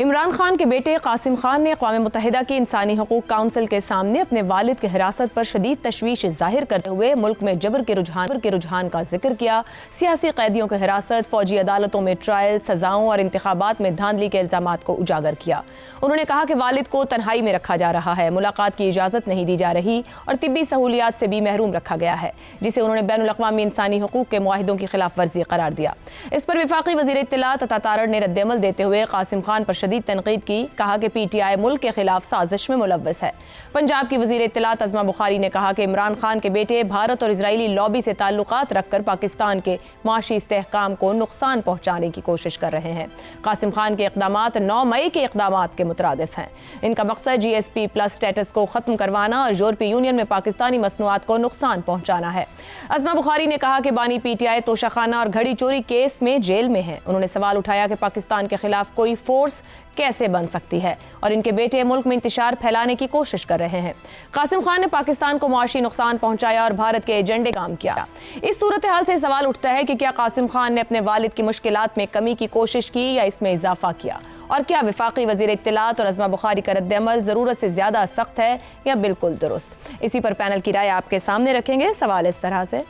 عمران خان کے بیٹے قاسم خان نے اقوام متحدہ کی انسانی حقوق کونسل کے سامنے اپنے والد کی حراست پر شدید تشویش ظاہر کرتے ہوئے ملک میں جبر کے رجحان کا ذکر کیا۔ سیاسی قیدیوں کی حراست، فوجی عدالتوں میں ٹرائل، سزاؤں اور انتخابات میں دھاندلی کے الزامات کو اجاگر کیا۔ انہوں نے کہا کہ والد کو تنہائی میں رکھا جا رہا ہے، ملاقات کی اجازت نہیں دی جا رہی اور طبی سہولیات سے بھی محروم رکھا گیا ہے، جسے انہوں نے بین الاقوامی انسانی حقوق کے معاہدوں کی خلاف ورزی قرار دیا۔ اس پر وفاقی وزیر اطلاعات عطا تارڑ نے رد عمل دیتے ہوئے قاسم خان پر شدید تنقید کی، کہا کہ پی ٹی آئی ملک کے خلاف سازش میں ملوث ہے۔ پنجاب کی وزیر اطلاعات عظمہ بخاری نے کہا کہ عمران خان کے بیٹے بھارت اور اسرائیلی لابی سے تعلقات رکھ کر پاکستان کے معاشی استحکام کو نقصان پہنچانے کی کوشش کر رہے ہیں۔ قاسم خان کے اقدامات 9 مئی کے اقدامات کے مترادف ہیں۔ ان کا مقصد جی ایس پی پلس سٹیٹس کو ختم کروانا اور یورپی یونین میں پاکستانی مصنوعات کو نقصان پہنچانا ہے۔ عظمہ بخاری نے کہا کہ بانی پی ٹی آئی توشہ خانہ اور گھڑی چوری کیس میں جیل میں ہیں۔ انہوں نے سوال اٹھایا کہ پاکستان کے خلاف کوئی فورس کیسے بن سکتی ہے اور ان کے بیٹے ملک میں انتشار پھیلانے کی کوشش کر رہے ہیں۔ قاسم خان نے پاکستان کو معاشی نقصان پہنچایا اور بھارت کے ایجنڈے کام کیا۔ اس صورتحال سے سوال اٹھتا ہے کہ کیا قاسم خان نے اپنے والد کی مشکلات میں کمی کی کوشش کی یا اس میں اضافہ کیا، اور کیا وفاقی وزیر اطلاعات اور عظمہ بخاری کا رد عمل ضرورت سے زیادہ سخت ہے یا بالکل درست؟ اسی پر پینل کی رائے آپ کے سامنے رکھیں گے۔ سوال اس طرح سے: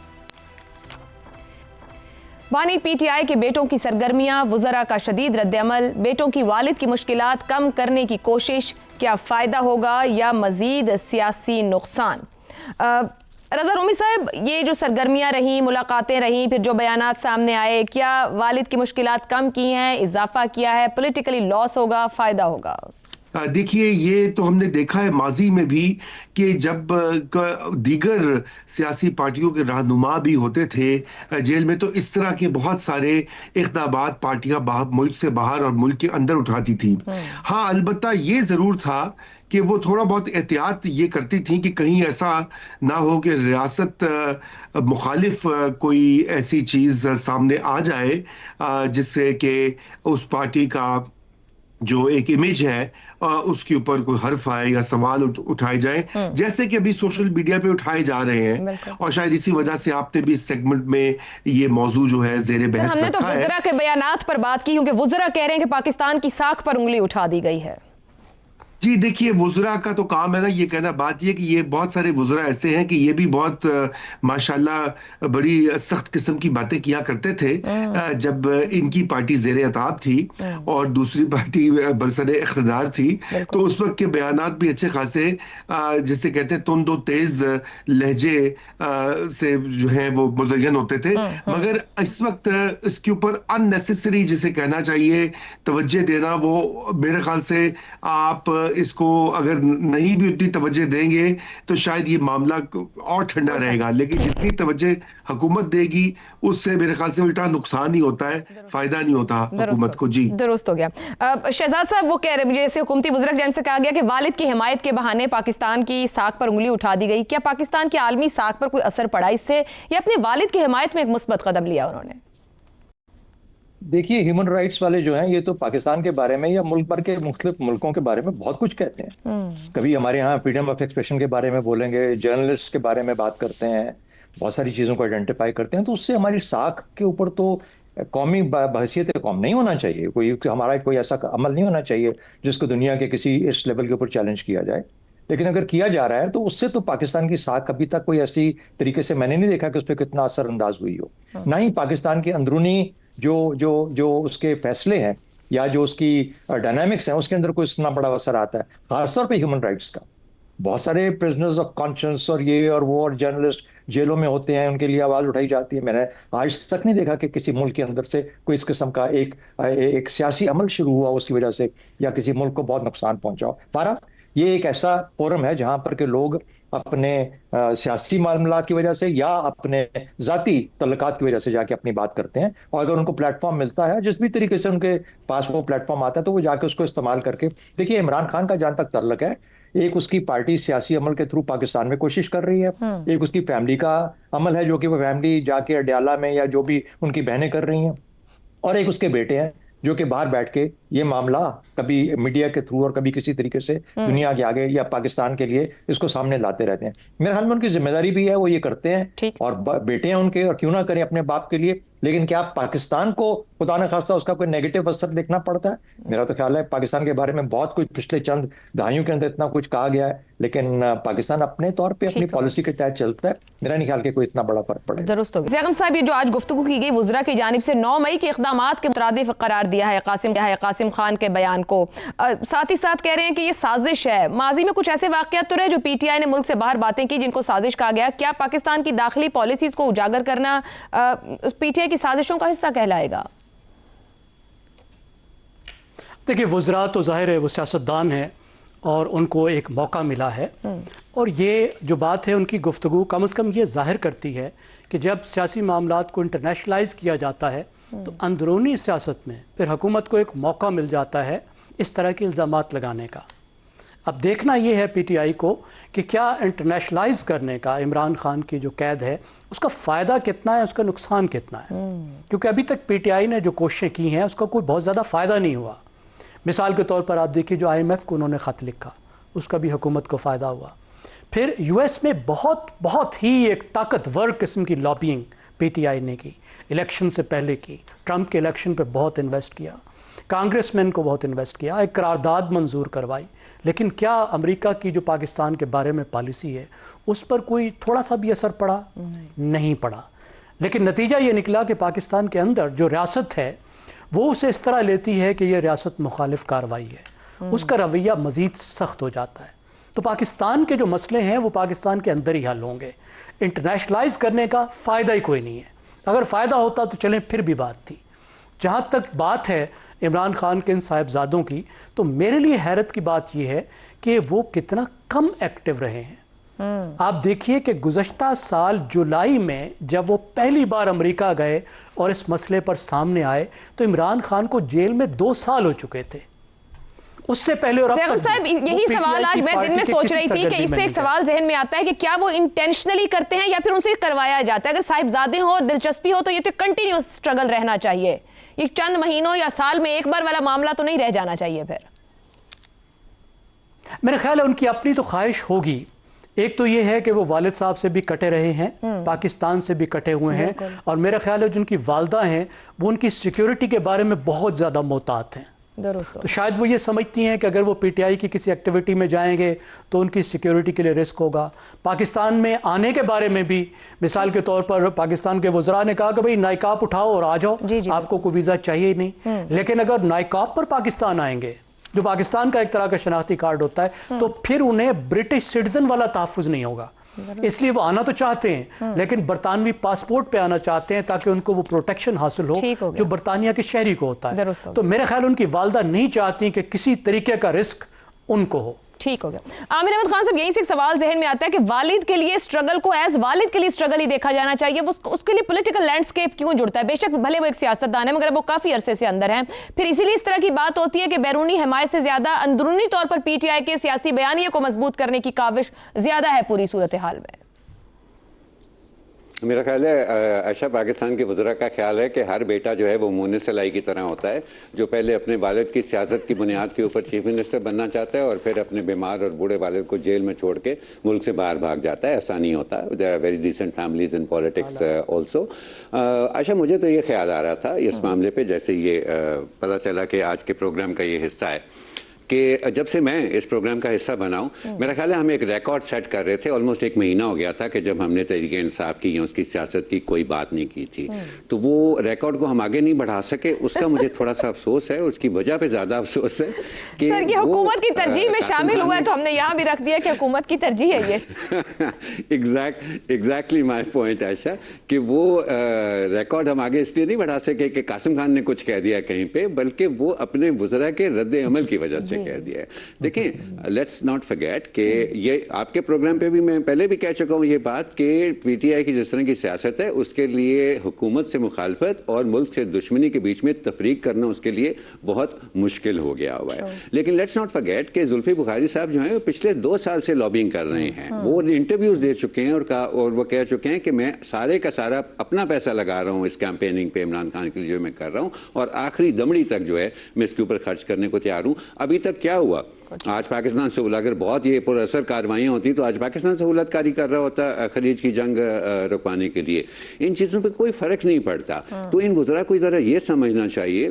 بانی پی ٹی آئی کے بیٹوں کی سرگرمیاں، وزراء کا شدید رد عمل، بیٹوں کی والد کی مشکلات کم کرنے کی کوشش، کیا فائدہ ہوگا یا مزید سیاسی نقصان؟ رضا رومی صاحب، یہ جو سرگرمیاں رہیں، ملاقاتیں رہیں، پھر جو بیانات سامنے آئے، کیا والد کی مشکلات کم کی ہیں، اضافہ کیا ہے، پولیٹیکلی لاس ہوگا، فائدہ ہوگا؟ دیکھیے، یہ تو ہم نے دیکھا ہے ماضی میں بھی کہ جب دیگر سیاسی پارٹیوں کے رہنما بھی ہوتے تھے جیل میں، تو اس طرح کے بہت سارے اقدامات پارٹیاں ملک سے باہر اور ملک کے اندر اٹھاتی تھیں۔ ہاں، البتہ یہ ضرور تھا کہ وہ تھوڑا بہت احتیاط یہ کرتی تھیں کہ کہیں ایسا نہ ہو کہ ریاست مخالف کوئی ایسی چیز سامنے آ جائے جس سے کہ اس پارٹی کا جو ایک امیج ہے اس کے اوپر کوئی حرف آئے یا سوال اٹھائے جائیں، جیسے کہ ابھی سوشل میڈیا پہ اٹھائے جا رہے ہیں۔ اور شاید اسی وجہ سے آپ نے بھی اس سیگمنٹ میں یہ موضوع جو ہے زیر بحث رکھا ہے۔ ہم نے تو وزراء کے بیانات پر بات کی، کیونکہ وزراء کہہ رہے ہیں کہ پاکستان کی ساکھ پر انگلی اٹھا دی گئی ہے۔ جی دیکھیے، وزراء کا تو کام ہے نا یہ کہنا۔ بات یہ کہ یہ بہت سارے وزراء ایسے ہیں کہ یہ بھی بہت ماشاءاللہ بڑی سخت قسم کی باتیں کیا کرتے تھے جب ان کی پارٹی زیر عتاب تھی اور دوسری پارٹی برسر اقتدار تھی، تو اس وقت کے بیانات بھی اچھے خاصے جسے کہتے ہیں تند و تیز لہجے سے جو ہیں وہ مزین ہوتے تھے۔ مگر اس وقت اس کے اوپر ان نیسیسری جسے کہنا چاہیے توجہ دینا، وہ میرے خیال سے آپ اس کو اگر نہیں بھی اتنی توجہ دیں گے تو شاید یہ معاملہ اور ٹھنڈا رہے گا، لیکن جتنی توجہ حکومت دے گی اس سے میرے خیال سے الٹا نقصان ہی ہوتا ہے، فائدہ نہیں ہوتا حکومت کو۔ جی درست ہو گیا۔ شہزاد صاحب، وہ کہہ رہے ہیں جیسے حکومتی وزراء جان سے کہا گیا کہ والد کی حمایت کے بہانے پاکستان کی ساکھ پر انگلی اٹھا دی گئی، کیا پاکستان کی عالمی ساکھ پر کوئی اثر پڑا اس سے، یا اپنے والد کی حمایت میں ایک مثبت قدم لیا انہوں نے؟ دیکھیے، ہیومن رائٹس والے جو ہیں یہ تو پاکستان کے بارے میں یا ملک بھر کے مختلف ملکوں کے بارے میں بہت کچھ کہتے ہیں۔ کبھی ہمارے ہاں فریڈم آف ایکسپریشن کے بارے میں بولیں گے، جرنلسٹ کے بارے میں بات کرتے ہیں، بہت ساری چیزوں کو آئیڈینٹیفائی کرتے ہیں، تو اس سے ہماری ساکھ کے اوپر تو قومی بحیثیت قوم نہیں ہونا چاہیے، ہمارا کوئی ایسا عمل نہیں ہونا چاہیے جس کو دنیا کے کسی اس لیول کے اوپر چیلنج کیا جائے۔ لیکن اگر کیا جا رہا ہے تو اس سے تو پاکستان کی ساکھ ابھی تک کوئی ایسی طریقے سے میں نے نہیں دیکھا کہ اس پہ کتنا اثر انداز ہوئی ہو۔ نہ ہی پاکستان کے اندرونی جو اس کے فیصلے ہیں یا جو اس کی ڈائنامکس ہیں اس کے اندر کوئی اتنا بڑا اثر آتا ہے، خاص طور پہ ہیومن رائٹس کا۔ بہت سارے پرزنرز آف کانشنس اور یہ اور وہ اور جرنلسٹ جیلوں میں ہوتے ہیں، ان کے لیے آواز اٹھائی جاتی ہے۔ میں نے آج تک نہیں دیکھا کہ کسی ملک کے اندر سے کوئی اس قسم کا ایک سیاسی عمل شروع ہوا اس کی وجہ سے یا کسی ملک کو بہت نقصان پہنچاؤ۔ بہرحال یہ ایک ایسا فورم ہے جہاں پر کہ لوگ اپنے سیاسی معاملات کی وجہ سے یا اپنے ذاتی تعلقات کی وجہ سے جا کے اپنی بات کرتے ہیں، اور اگر ان کو پلیٹ فارم ملتا ہے جس بھی طریقے سے ان کے پاس وہ پلیٹ فارم آتا ہے تو وہ جا کے اس کو استعمال کر کے۔ دیکھیے، عمران خان کا جہاں تک تعلق ہے، ایک اس کی پارٹی سیاسی عمل کے تھرو پاکستان میں کوشش کر رہی ہے، ایک اس کی فیملی کا عمل ہے جو کہ وہ فیملی جا کے اڈیالہ میں یا جو بھی ان کی بہنیں کر رہی ہیں، اور ایک اس کے بیٹے ہیں جو کہ باہر بیٹھ کے یہ معاملہ کبھی میڈیا کے تھرو اور کبھی کسی طریقے سے دنیا کے آگے یا پاکستان کے لیے اس کو سامنے لاتے رہتے ہیں۔ میرے خیال میں ان کی ذمہ داری بھی ہے، وہ یہ کرتے ہیں، اور بیٹے ہیں ان کے، اور کیوں نہ کریں اپنے باپ کے لیے، لیکن کیا پاکستان کو خدا نہ خواستہ اس کا کوئی نیگیٹو اثر دیکھنا پڑتا ہے. میرا تو خیال ہے پاکستان کے بارے میں بہت کچھ پچھلے چند دہائیوں کے اندر اتنا کچھ کہا گیا ہے, لیکن پاکستان اپنے طور پہ اپنی پالیسی کے تحت چلتا ہے. میرا نہیں خیال کہ کوئی اتنا بڑا فرق پڑے. درست ہوگی. زیغم صاحب, یہ جو آج گفتگو کی گئی وزراء کی جانب سے 9 مئی کے اقدامات کے مترادف قرار دیا ہے قاسم خان کے بیان کو, ساتھ ہی ساتھ کہہ رہے ہیں کہ یہ سازش ہے. ماضی میں کچھ ایسے واقعات تو رہے جو پی ٹی آئی نے ملک سے باہر باتیں کی جن کو سازش کہا گیا. کیا پاکستان کی داخلی پالیسیز کو اجاگر کرنا پی ٹی آئی کی سازشوں کا حصہ کہلائے گا؟ دیکھیے, وزراء تو ظاہر ہے وہ سیاستدان ہیں اور ان کو ایک موقع ملا ہے, اور یہ جو بات ہے ان کی گفتگو کم از کم یہ ظاہر کرتی ہے کہ جب سیاسی معاملات کو انٹرنیشنلائز کیا جاتا ہے تو اندرونی سیاست میں پھر حکومت کو ایک موقع مل جاتا ہے اس طرح کے الزامات لگانے کا. اب دیکھنا یہ ہے پی ٹی آئی کو کہ کیا انٹرنیشنلائز کرنے کا عمران خان کی جو قید ہے اس کا فائدہ کتنا ہے, اس کا نقصان کتنا ہے, کیونکہ ابھی تک پی ٹی آئی نے جو کوششیں کی ہیں اس کا کوئی بہت زیادہ فائدہ نہیں ہوا. مثال کے طور پر آپ دیکھیے جو آئی ایم ایف کو انہوں نے خط لکھا, اس کا بھی حکومت کو فائدہ ہوا. پھر یو ایس میں بہت ہی ایک طاقتور قسم کی لابینگ پی ٹی آئی نے کی, الیکشن سے پہلے کی, ٹرمپ کے الیکشن پہ بہت انویسٹ کیا, کانگریس مین کو بہت انویسٹ کیا, ایک قرارداد منظور کروائی. لیکن کیا امریکہ کی جو پاکستان کے بارے میں پالیسی ہے اس پر کوئی تھوڑا سا بھی اثر پڑا؟ نہیں پڑا. لیکن نتیجہ یہ نکلا کہ پاکستان کے اندر جو ریاست ہے وہ اسے اس طرح لیتی ہے کہ یہ ریاست مخالف کارروائی ہے, اس کا رویہ مزید سخت ہو جاتا ہے. تو پاکستان کے جو مسئلے ہیں وہ پاکستان کے اندر ہی حل ہوں گے, انٹرنیشنلائز کرنے کا فائدہ ہی کوئی نہیں ہے. اگر فائدہ ہوتا تو چلیں پھر بھی بات تھی. جہاں تک بات ہے عمران خان کے ان صاحبزادوں کی, تو میرے لیے حیرت کی بات یہ ہے کہ وہ کتنا کم ایکٹیو رہے ہیں. آپ دیکھیے کہ گزشتہ سال جولائی میں جب وہ پہلی بار امریکہ گئے اور اس مسئلے پر سامنے آئے تو عمران خان کو جیل میں 2 سال ہو چکے تھے. اس سے پہلے اور اب زیغم صاحب, یہی سوال آج میں دن میں سوچ رہی تھی کہ اس سے ایک سوال ذہن میں آتا ہے کہ کیا وہ انٹینشنلی کرتے ہیں یا پھر ان سے کروایا جاتا ہے؟ اگر صاحبزادے ہو, دلچسپی ہو, تو یہ تو کنٹینیوس سٹرگل رہنا چاہیے, یہ چند مہینوں یا سال میں ایک بار والا معاملہ تو نہیں رہ جانا چاہیے. پھر میرا خیال ہے ان کی اپنی تو خواہش ہوگی. ایک تو یہ ہے کہ وہ والد صاحب سے بھی کٹے رہے ہیں, پاکستان سے بھی کٹے ہوئے ہیں, اور میرا خیال ہے جن کی والدہ ہیں وہ ان کی سیکیورٹی کے بارے میں بہت زیادہ محتاط ہیں. تو شاید وہ یہ سمجھتی ہیں کہ اگر وہ پی ٹی آئی کی کسی ایکٹیویٹی میں جائیں گے تو ان کی سیکیورٹی کے لیے رسک ہوگا. پاکستان میں آنے کے بارے میں بھی مثال کے طور پر پاکستان کے وزراء نے کہا کہ بھئی نائکاپ اٹھاؤ اور آ جاؤ, آپ کو کوئی ویزا چاہیے ہی نہیں. لیکن اگر نائکاپ پر پاکستان آئیں گے جو پاکستان کا ایک طرح کا شناختی کارڈ ہوتا ہے, تو پھر انہیں برٹش سٹیزن والا تحفظ نہیں ہوگا. اس لیے وہ آنا تو چاہتے ہیں لیکن برطانوی پاسپورٹ پہ آنا چاہتے ہیں تاکہ ان کو وہ پروٹیکشن حاصل ہو جو برطانیہ کے شہری کو ہوتا ہے. تو میرے خیال ان کی والدہ نہیں چاہتی کہ کسی طریقے کا رسک ان کو ہو. ٹھیک ہو گیا. عامر احمد خان صاحب, یہیں سے ایک سوال ذہن میں آتا ہے کہ والد کے لیے اسٹرگل کو ایز والد کے لیے اسٹرگل ہی دیکھا جانا چاہیے, اس کے لیے پولیٹیکل لینڈسکیپ کیوں جڑتا ہے؟ بے شک بھلے وہ ایک سیاستدان ہے مگر وہ کافی عرصے سے اندر ہیں, پھر اسی لیے اس طرح کی بات ہوتی ہے کہ بیرونی حمایت سے زیادہ اندرونی طور پر پی ٹی آئی کے سیاسی بیانیے کو مضبوط کرنے کی کاوش زیادہ ہے پوری صورتحال میں. میرا خیال ہے عائشہ, پاکستان کے وزراء کا خیال ہے کہ ہر بیٹا جو ہے وہ مونس سلائی کی طرح ہوتا ہے, جو پہلے اپنے والد کی سیاست کی بنیاد کے اوپر چیف منسٹر بننا چاہتا ہے اور پھر اپنے بیمار اور بوڑھے والد کو جیل میں چھوڑ کے ملک سے باہر بھاگ جاتا ہے. ایسا نہیں ہوتا. There are very decent families in politics also. Aisha, مجھے تو یہ خیال آ رہا تھا اس معاملے پہ, جیسے یہ پتہ چلا کہ آج کے پروگرام کا یہ حصہ ہے, کہ جب سے میں اس پروگرام کا حصہ بناؤں, میرا خیال ہے ہم ایک ریکارڈ سیٹ کر رہے تھے. آلموسٹ 1 مہینہ ہو گیا تھا کہ جب ہم نے تحریک انصاف کی یا اس کی سیاست کی کوئی بات نہیں کی تھی, تو وہ ریکارڈ کو ہم آگے نہیں بڑھا سکے. اس کا مجھے تھوڑا سا افسوس ہے, اس کی وجہ پہ زیادہ افسوس ہے کہ سر یہ حکومت کی ترجیح میں شامل ہوا ہے, تو ہم نے یہاں بھی رکھ دیا کہ حکومت کی ترجیح ہے یہ. ایگزیکٹلی مائی پوائنٹ عائشہ, کہ وہ ریکارڈ ہم آگے اس لیے نہیں بڑھا سکے کہ قاسم خان نے کچھ کہہ دیا کہیں پہ, بلکہ وہ اپنے وزراء کے رد عمل کی وجہ سے کہہ دیا ہے. دیکھیں, لیٹس ناٹ فرگیٹ کہ یہ آپ کے پروگرام پہ بھی میں پہلے بھی کہہ چکا ہوں یہ بات کہ پی ٹی آئی کی جس طرح کی سیاست ہے اس کے لیے حکومت سے مخالفت اور ملک سے دشمنی کے بیچ میں تفریق کرنا اس کے لیے بہت مشکل ہو گیا ہوا ہے. لیکن لیٹس ناٹ فرگیٹ کہ زلفی بخاری صاحب جو ہیں وہ پچھلے 2 سال سے لابنگ کر رہے ہیں. وہ انٹرویوز دے چکے ہیں اور وہ کہہ چکے ہیں کہ میں سارے کا سارا اپنا پیسہ لگا رہا ہوں اس کیمپیننگ پہ عمران خان کے لیے جو میں کر رہا ہوں, اور آخری دمڑی تک جو ہے میں اس کے اوپر خرچ کرنے کو تیار ہوں. ابھی تک تک کیا ہوا؟ آج پاکستان سہولت اگر بہت یہ پر اثر کاروائیاں ہوتی تو آج پاکستان سہولت کاری کر رہا ہوتا خلیج کی جنگ رکوانے کے لیے. ان چیزوں پہ کوئی فرق نہیں پڑتا. تو ان وزراء کو ذرا یہ سمجھنا چاہیے.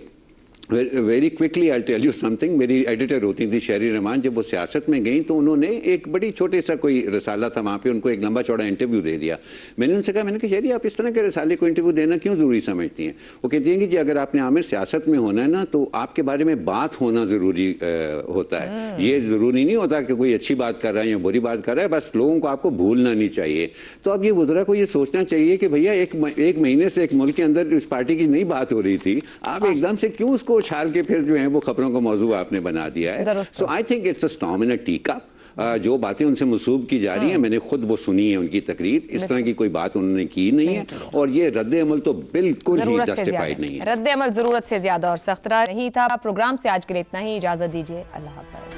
Very quickly I tell you some thing. میری ایڈیٹر ہوتی تھی شہری رحمان, جب وہ سیاست میں گئیں تو انہوں نے ایک بڑی چھوٹے سا کوئی رسالہ تھا وہاں پہ, ان کو ایک لمبا چوڑا انٹرویو دے دیا. میں نے ان سے کہا, میں نے کہا شہری آپ اس طرح کے رسالے کو انٹرویو دینا کیوں ضروری سمجھتی ہیں؟ وہ کہتی ہیں کہ جی اگر آپ نے عامر سیاست میں ہونا ہے نا تو آپ کے بارے میں بات ہونا ضروری ہوتا ہے. یہ ضروری نہیں ہوتا کہ کوئی اچھی بات کر رہا ہے یا بری بات کر رہا ہے, بس لوگوں کو آپ کو بھولنا نہیں چاہیے. تو اب یہ وزراء کو یہ سوچنا چاہیے کہ بھیا ایک مہینے سے ایک ملک کے اندر اس پارٹی کی نئی بات ہو رہی تھی, آپ ایک دم سے کیوں اس کو اچھال کے پھر جو وہ خبروں کا موضوع آپ نے بنا دیا ہے. So I think it's a storm in a tea cup. جو باتیں ان سے منسوب کی جا رہی ہیں, میں نے خود وہ سنی ہے ان کی تقریر, اس طرح کی کوئی بات انہوں نے کی نہیں ہے, اور یہ رد عمل تو بالکل ہی جسٹیفائیڈ نہیں ہے. رد عمل ضرورت سے زیادہ اور سخت رہا نہیں تھا. پروگرام سے آج کے لیے اتنا ہی, اجازت دیجیے, اللہ حافظ.